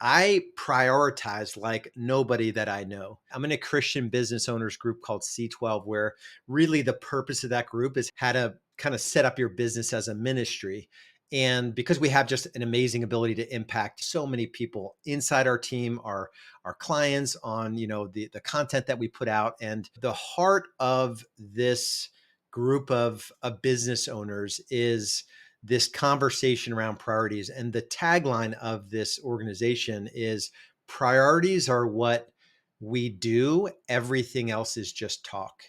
I prioritize like nobody that I know. I'm in a Christian business owners group called C12, where really the purpose of that group is how to kind of set up your business as a ministry. And because we have just an amazing ability to impact so many people inside our team, our clients on, the content that we put out. And the heart of this group of business owners is this conversation around priorities. And the tagline of this organization is priorities are what we do, everything else is just talk.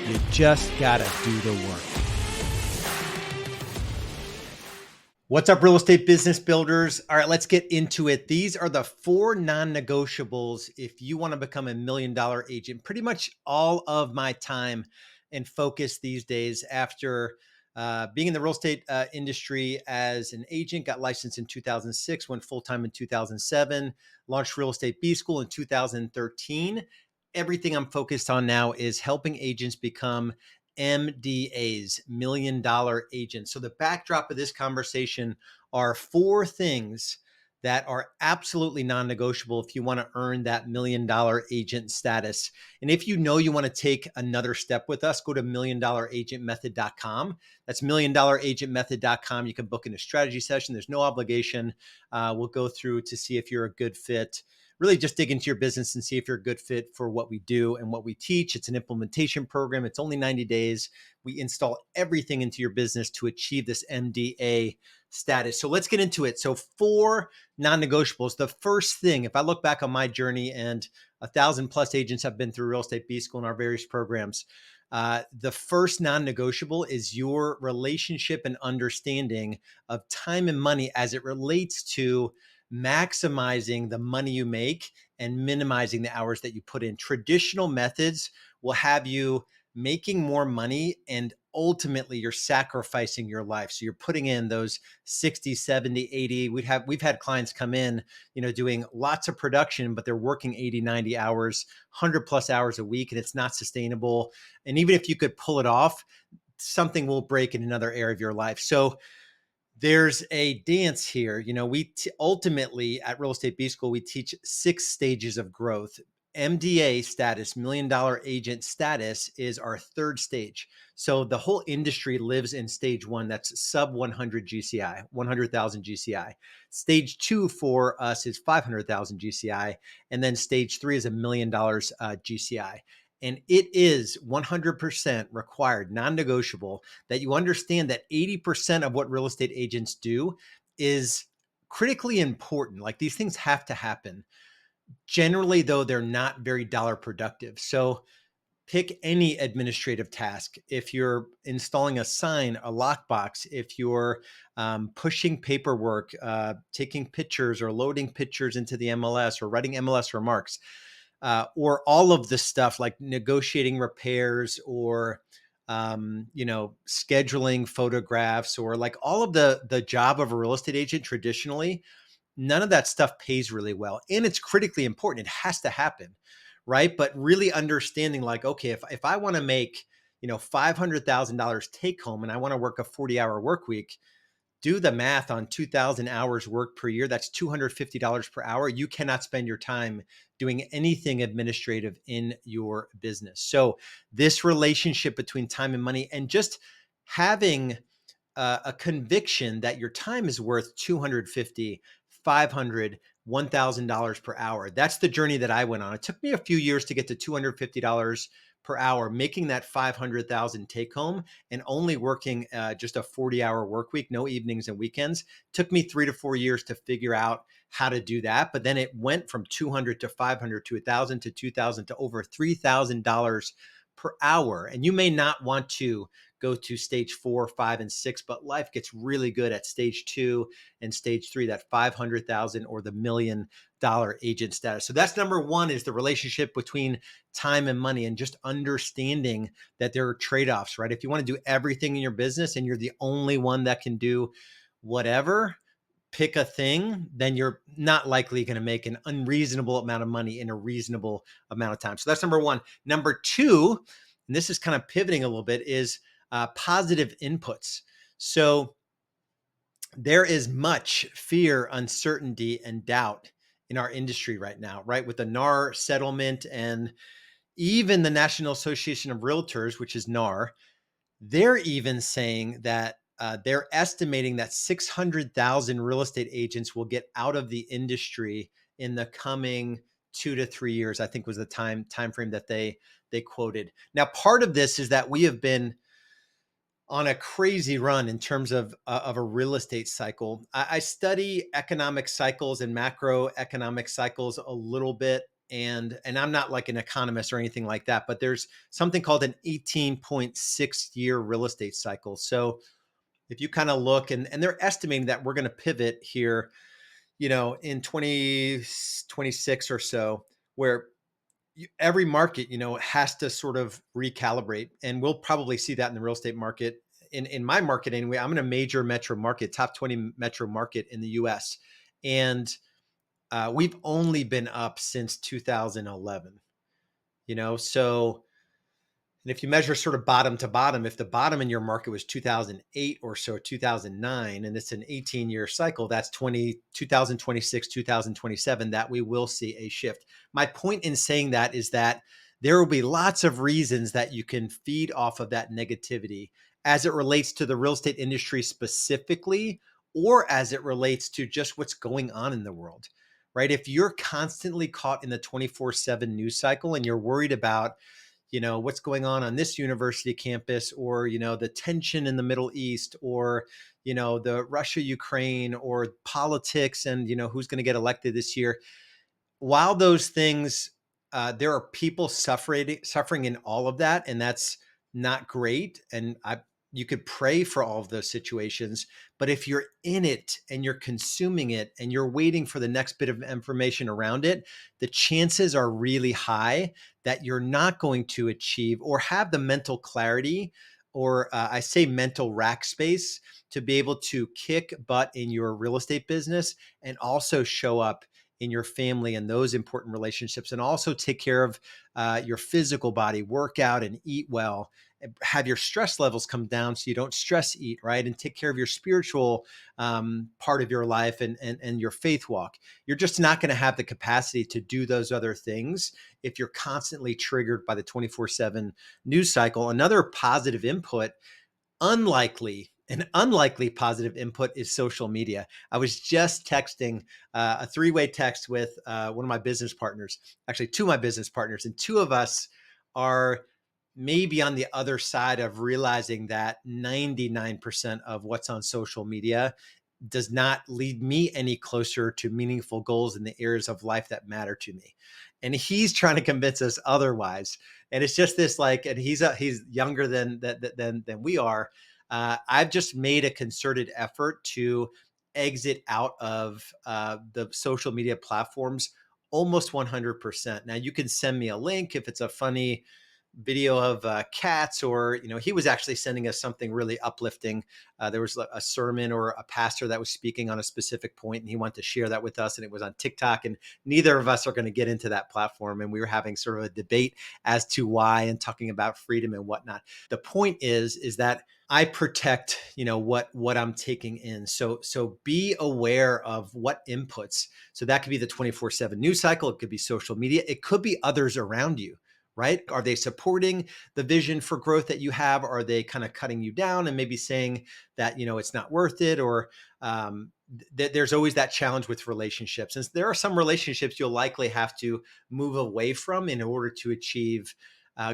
You just gotta do the work. What's up, real estate business builders? All right, let's get into it. These are the 4 non-negotiables if you want to become a $1 million agent. Pretty much all of my time and focus these days after being in the real estate industry as an agent, got licensed in 2006, went full-time in 2007, launched Real Estate B School in 2013. Everything I'm focused on now is helping agents become MDAs, $1 million agents. So the backdrop of this conversation are 4 things that are absolutely non-negotiable if you want to earn that $1 million agent status. And if you know you want to take another step with us, go to $1,000,000agentmethod.com. That's $1,000,000agentmethod.com. You can book in a strategy session. There's no obligation. We'll go through to see if you're a good fit. Really just dig into your business and see if you're a good fit for what we do and what we teach. It's an implementation program. It's only 90 days. We install everything into your business to achieve this MDA status. So let's get into it. So 4 non-negotiables. The first thing, if I look back on my journey, and 1,000 plus agents have been through Real Estate B School and our various programs, the first non-negotiable is your relationship and understanding of time and money as it relates to maximizing the money you make and minimizing the hours that you put in. Traditional methods will have you making more money and ultimately you're sacrificing your life. So you're putting in those 60, 70, 80. We've had clients come in, doing lots of production, but they're working 80, 90 hours, 100 plus hours a week, and it's not sustainable. And even if you could pull it off, something will break in another area of your life. So there's a dance here. We ultimately at Real Estate B School, we teach 6 stages of growth. MDA status, $1 million agent status, is our 3rd stage. So the whole industry lives in stage 1. That's sub 100 GCI, 100,000 GCI. Stage 2 for us is 500,000 GCI. And then stage 3 is $1 million GCI. And it is 100% required, non-negotiable, that you understand that 80% of what real estate agents do is critically important. Like, these things have to happen. Generally, though, they're not very dollar productive. So pick any administrative task. If you're installing a sign, a lockbox, if you're pushing paperwork, taking pictures or loading pictures into the MLS or writing MLS remarks, or all of the stuff like negotiating repairs or scheduling photographs, or like all of the job of a real estate agent traditionally, none of that stuff pays really well. And it's critically important. It has to happen, right? But really understanding, like, okay, if I want to make, $500,000 take home and I want to work a 40-hour work week, do the math on 2,000 hours worked per year. That's $250 per hour. You cannot spend your time doing anything administrative in your business. So this relationship between time and money, and just having a conviction that your time is worth 250, 500, $1,000 per hour. That's the journey that I went on. It took me a few years to get to $250 per hour, making that 500,000 take home and only working just a 40-hour work week, no evenings and weekends. Took me 3 to 4 years to figure out how to do that. But then it went from 200 to 500 to 1,000 to 2,000 to over $3,000 per hour. And you may not want to go to stage 4, 5, and 6, but life gets really good at stage 2 and stage 3, that 500,000 or the $1 million agent status. So that's number 1, is the relationship between time and money, and just understanding that there are trade-offs, right? If you want to do everything in your business and you're the only one that can do whatever, pick a thing, then you're not likely going to make an unreasonable amount of money in a reasonable amount of time. So that's number one. Number two, and this is kind of pivoting a little bit, is positive inputs. So there is much fear, uncertainty, and doubt in our industry right now, right? With the NAR settlement and even the National Association of Realtors, which is NAR, they're even saying that they're estimating that 600,000 real estate agents will get out of the industry in the coming 2 to 3 years. I think was the time frame that they quoted. Now, part of this is that we have been on a crazy run in terms of a real estate cycle. I study economic cycles and macroeconomic cycles a little bit, and I'm not like an economist or anything like that, but there's something called an 18.6 year real estate cycle. So if you kind of look, and they're estimating that we're going to pivot here, in 2026 or so, where every market, has to sort of recalibrate. And we'll probably see that in the real estate market. In my market anyway, I'm in a major metro market, top 20 metro market in the US. And we've only been up since 2011, so, and if you measure sort of bottom to bottom, if the bottom in your market was 2008 or so, 2009, and it's an 18-year cycle, that's 2026, 2027, that we will see a shift. My point in saying that is that there will be lots of reasons that you can feed off of that negativity as it relates to the real estate industry specifically, or as it relates to just what's going on in the world, right? If you're constantly caught in the 24/7 news cycle and you're worried about what's going on this university campus, or the tension in the Middle East, or the Russia Ukraine, or politics, and who's going to get elected this year, while those things, there are people suffering in all of that, and that's not great. And you could pray for all of those situations, but if you're in it and you're consuming it and you're waiting for the next bit of information around it, the chances are really high that you're not going to achieve or have the mental clarity, or I say mental rack space, to be able to kick butt in your real estate business and also show up in your family and those important relationships, and also take care of your physical body, work out and eat well, and have your stress levels come down so you don't stress eat, right? And take care of your spiritual part of your life, and your faith walk. You're just not going to have the capacity to do those other things if you're constantly triggered by the 24/7 news cycle. Another positive input, an unlikely positive input, is social media. I was just texting a three-way text with one of my business partners, actually two of my business partners, and two of us are maybe on the other side of realizing that 99% of what's on social media does not lead me any closer to meaningful goals in the areas of life that matter to me. And he's trying to convince us otherwise. And it's just this, like, and he's younger than we are. I've just made a concerted effort to exit out of the social media platforms almost 100%. Now, you can send me a link if it's a funny video of cats, or he was actually sending us something really uplifting. There was a sermon or a pastor that was speaking on a specific point, and he wanted to share that with us, and it was on TikTok, and neither of us are going to get into that platform, and we were having sort of a debate as to why, and talking about freedom and whatnot. The point is that I protect what I'm taking in. So be aware of what inputs. So that could be the 24/7 news cycle, it could be social media, it could be others around you, right? Are they supporting the vision for growth that you have? Or are they kind of cutting you down and maybe saying that, it's not worth it? Or there's always that challenge with relationships. And there are some relationships you'll likely have to move away from in order to achieve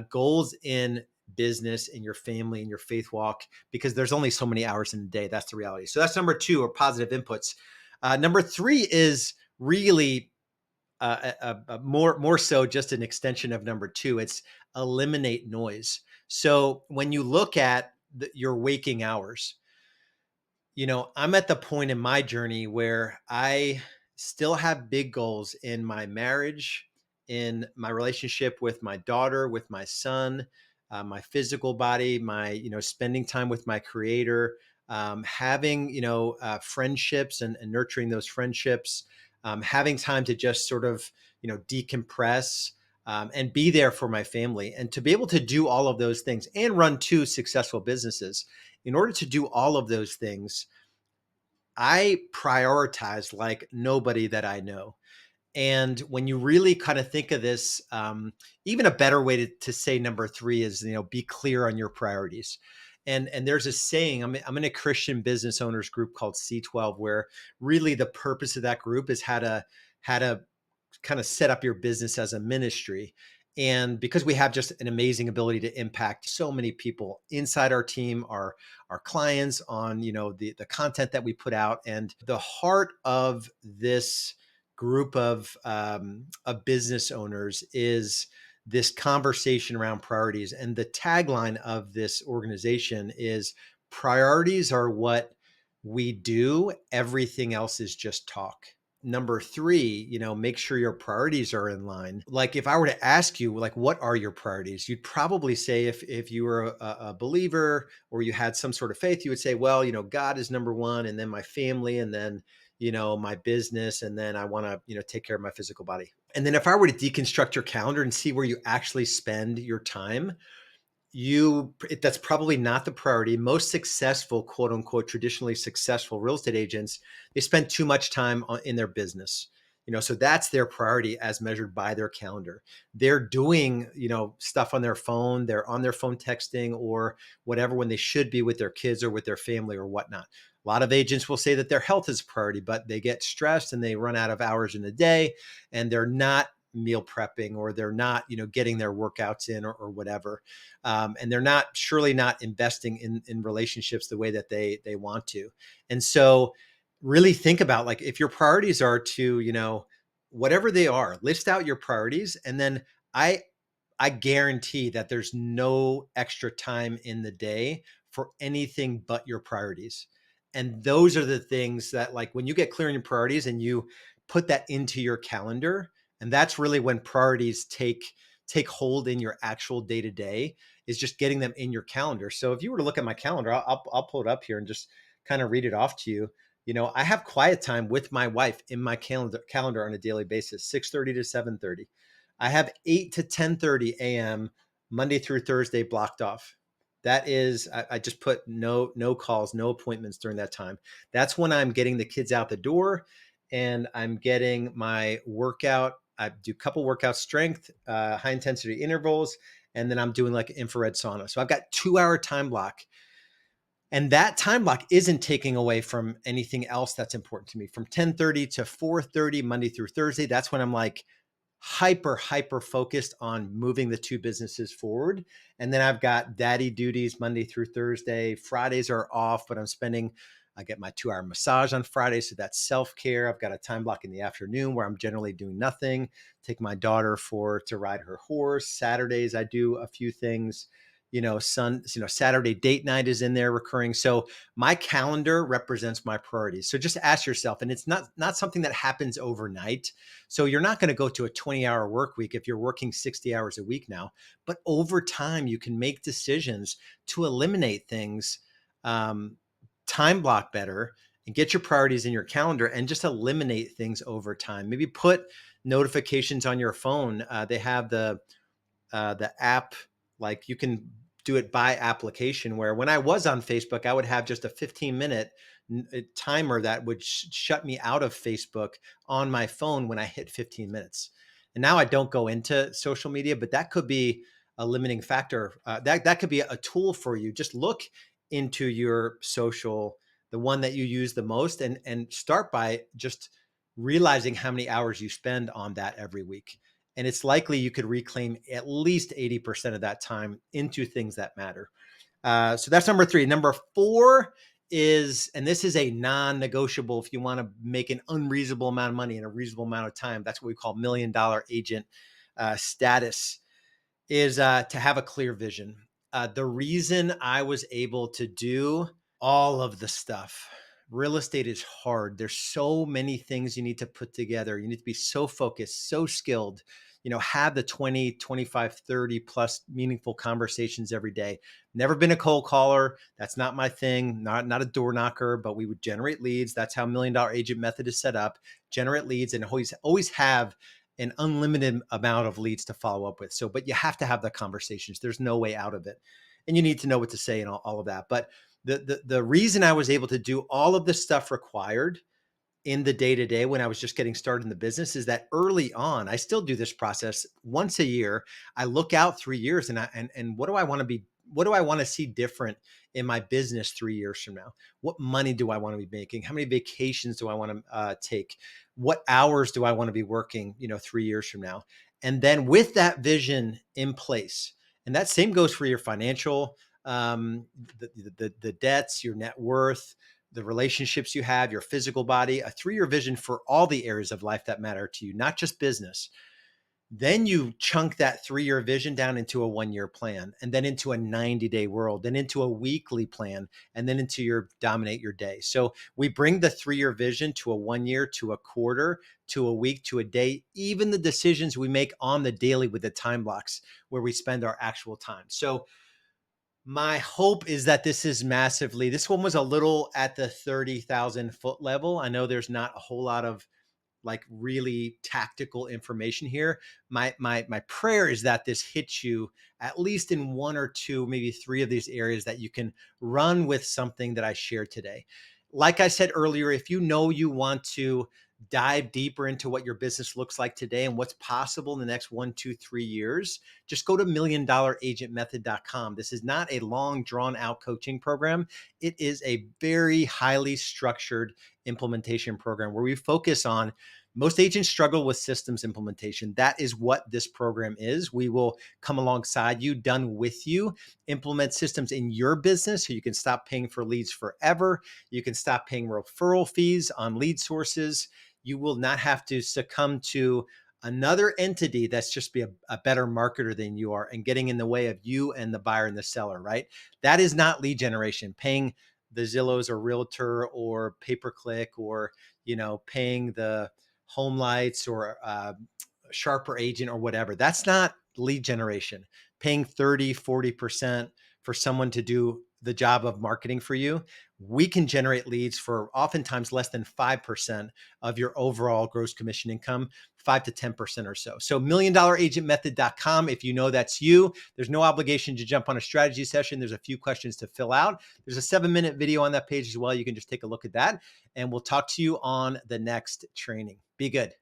goals in business, in your family, in your faith walk, because there's only so many hours in a day. That's the reality. So that's number two, or positive inputs. Number three is really more so just an extension of number two. It's eliminate noise. So when you look at your waking hours, I'm at the point in my journey where I still have big goals in my marriage, in my relationship with my daughter, with my son, my physical body, my, spending time with my creator, having, friendships and nurturing those friendships, having time to just sort of, decompress, and be there for my family. And to be able to do all of those things and run two successful businesses, in order to do all of those things, I prioritize like nobody that I know. And when you really kind of think of this, even a better way to say number three is, be clear on your priorities. And there's a saying, I'm in a Christian business owners group called C12, where really the purpose of that group is how to kind of set up your business as a ministry. And because we have just an amazing ability to impact so many people inside our team, our clients, on the content that we put out. And the heart of this group of business owners is this conversation around priorities. And the tagline of this organization is, priorities are what we do, everything else is just talk. Number three, make sure your priorities are in line. Like, if I were to ask you, like, what are your priorities? You'd probably say, if you were a believer or you had some sort of faith, you would say, well, God is number one, and then my family, and then, my business, and then I want to, take care of my physical body. And then if I were to deconstruct your calendar and see where you actually spend your time, that's probably not the priority. Most successful, quote unquote, traditionally successful real estate agents, they spend too much time in their business. So that's their priority as measured by their calendar. They're doing, stuff on their phone. They're on their phone texting or whatever, when they should be with their kids or with their family or whatnot. A lot of agents will say that their health is a priority, but they get stressed and they run out of hours in a day, and they're not meal prepping, or they're not, getting their workouts in, or whatever. And they're surely not investing in relationships the way that they want to. And so really think about, like, if your priorities are to, whatever they are, list out your priorities. And then I I guarantee that there's no extra time in the day for anything but your priorities. And those are the things that, like, when you get clear on your priorities and you put that into your calendar, and that's really when priorities take hold in your actual day to day, is just getting them in your calendar. So if you were to look at my calendar, I'll pull it up here and just kind of read it off to you. I have quiet time with my wife in my calendar on a daily basis, 6:30 to 7:30. I have 8 to 10:30 a.m. Monday through Thursday blocked off. That is, I just put no calls, no appointments during that time. That's when I'm getting the kids out the door and I'm getting my workout. I do a couple workouts, strength, high intensity intervals, and then I'm doing like infrared sauna. So I've got 2 hour time block. And that time block isn't taking away from anything else that's important to me. From 10:30 to 4:30, Monday through Thursday, that's when I'm like hyper focused on moving the two businesses forward. And then I've got daddy duties Monday through Thursday. Fridays are off, but I get my 2 hour massage on Friday. So that's self-care. I've got a time block in the afternoon where I'm generally doing nothing. Take my daughter to ride her horse. Saturdays, I do a few things. Saturday date night is in there recurring. So my calendar represents my priorities. So just ask yourself, and it's not something that happens overnight. So you're not going to go to a 20-hour work week if you're working 60 hours a week now, but over time you can make decisions to eliminate things, time block better, and get your priorities in your calendar, and just eliminate things over time. Maybe put notifications on your phone. They have the app, like, you can do it by application, where when I was on Facebook, I would have just a 15-minute timer that would shut me out of Facebook on my phone when I hit 15 minutes. And now I don't go into social media, but that could be a limiting factor. That could be a tool for you. Just look into your social, the one that you use the most, and start by just realizing how many hours you spend on that every week. And it's likely you could reclaim at least 80% of that time into things that matter. So that's number three. Number four is, and this is a non-negotiable, if you want to make an unreasonable amount of money in a reasonable amount of time, that's what we call $1 million agent status, is to have a clear vision. The reason I was able to do all of the stuff, real estate is hard. There's so many things you need to put together. You need to be so focused, so skilled, have the 20, 25, 30 plus meaningful conversations every day. Never been a cold caller. That's not my thing. Not a door knocker, but we would generate leads. That's how Million Dollar Agent Method is set up. Generate leads and always have an unlimited amount of leads to follow up with. So, but you have to have the conversations. There's no way out of it. And you need to know what to say and all of that. But the reason I was able to do all of the stuff required in the day to day when I was just getting started in the business is that early on, I still do this process once a year. I look out 3 years and what do I want to be? What do I want to see different in my business 3 years from now? What money do I want to be making? How many vacations do I want to take? What hours do I want to be working? 3 years from now, and then with that vision in place, and that same goes for your financial, the debts, your net worth, the relationships you have, your physical body, a 3-year vision for all the areas of life that matter to you, not just business. Then you chunk that 3-year vision down into a 1-year plan, and then into a 90-day world, then into a weekly plan, and then into your dominate your day. So we bring the 3-year vision to a 1 year, to a quarter, to a week, to a day, even the decisions we make on the daily with the time blocks where we spend our actual time. So my hope is that this one was a little at the 30,000 foot level. I know there's not a whole lot of like really tactical information here. My prayer is that this hits you at least in one or two, maybe three of these areas that you can run with something that I shared today. Like I said earlier, if you know you want to dive deeper into what your business looks like today and what's possible in the next 1, 2, 3 years, just go to milliondollaragentmethod.com. This is not a long drawn out coaching program. It is a very highly structured implementation program where we focus on most agents struggle with systems implementation. That is what this program is. We will come alongside you, done with you, implement systems in your business so you can stop paying for leads forever. You can stop paying referral fees on lead sources. You will not have to succumb to another entity that's just be a better marketer than you are and getting in the way of you and the buyer and the seller, right? That is not lead generation. Paying the Zillows or Realtor or pay-per-click or, paying the home lights or sharper agent or whatever. That's not lead generation. Paying 30, 40% for someone to do the job of marketing for you. We can generate leads for oftentimes less than 5% of your overall gross commission income, 5 to 10% or so. So milliondollaragentmethod.com. If you know that's you, there's no obligation to jump on a strategy session. There's a few questions to fill out. There's a 7-minute video on that page as well. You can just take a look at that, and we'll talk to you on the next training. Be good.